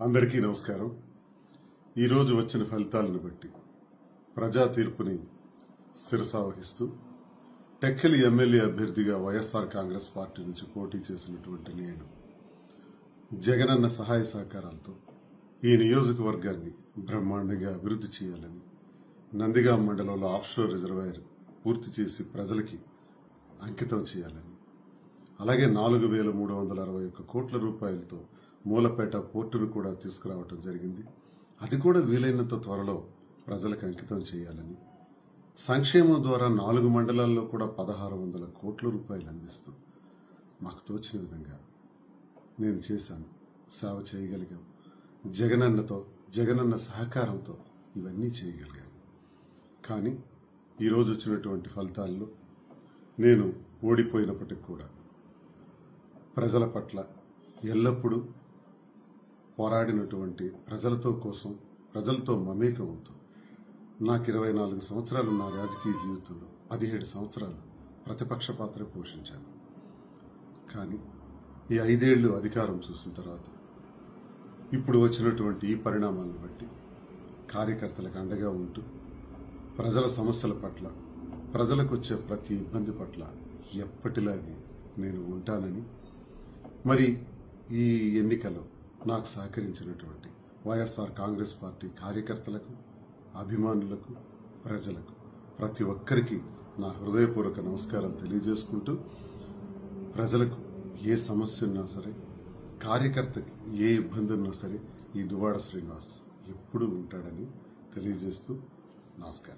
అందరికీ నమస్కారం. ఈరోజు వచ్చిన ఫలితాలను బట్టి ప్రజా తీర్పుని శిరసావహిస్తూ టెక్కలి ఎమ్మెల్యే అభ్యర్థిగా వైఎస్ఆర్ కాంగ్రెస్ పార్టీ నుంచి పోటీ చేసినటువంటి నేను జగనన్న సహాయ సహకారాలతో ఈ నియోజకవర్గాన్ని బ్రహ్మాండంగా అభివృద్ధి చేయాలని, నందిగాం మండలంలో ఆఫ్షోర్ రిజర్వాయర్ పూర్తి చేసి ప్రజలకి అంకితం చేయాలని, అలాగే 4,361 కోట్ల రూపాయలతో మూలపేట పోర్టును కూడా తీసుకురావడం జరిగింది. అది కూడా వీలైనంత త్వరలో ప్రజలకు అంకితం చేయాలని, సంక్షేమం ద్వారా 4 మండలాల్లో కూడా 1,600 కోట్ల రూపాయలు అందిస్తూ మాకు తోచిన విధంగా నేను చేశాను, సేవ చేయగలిగాం. జగనన్న సహకారంతో ఇవన్నీ చేయగలిగాను. కానీ ఈరోజు వచ్చినటువంటి ఫలితాల్లో నేను ఓడిపోయినప్పటికీ కూడా ప్రజల పట్ల ఎల్లప్పుడూ పోరాడినటువంటి ప్రజలతో మమేకం అవుతూ నాకు 24 సంవత్సరాలు నా రాజకీయ జీవితంలో 17 సంవత్సరాలు ప్రతిపక్ష పాత్ర పోషించాను. కానీ ఈ 5 ఏళ్లు అధికారం చూసిన తర్వాత ఇప్పుడు వచ్చినటువంటి ఈ పరిణామాలను బట్టి కార్యకర్తలకు అండగా ఉంటూ ప్రజల సమస్యల పట్ల, ప్రజలకు వచ్చే ప్రతి ఇబ్బంది పట్ల ఎప్పటిలాగే నేను ఉంటానని, మరి ఈ ఎన్నికలో నాకు సహకరించినటువంటి వైఎస్ఆర్ కాంగ్రెస్ పార్టీ కార్యకర్తలకు, అభిమానులకు, ప్రజలకు ప్రతి ఒక్కరికి నా హృదయపూర్వక నమస్కారాలు తెలియజేసుకుంటూ, ప్రజలకు ఏ సమస్య ఉన్నా సరే, కార్యకర్తకి ఏ ఇబ్బంది ఉన్నా సరే ఈ దువ్వాడ శ్రీనివాస్ ఎప్పుడూ ఉంటాడని తెలియజేస్తూ నమస్కారం.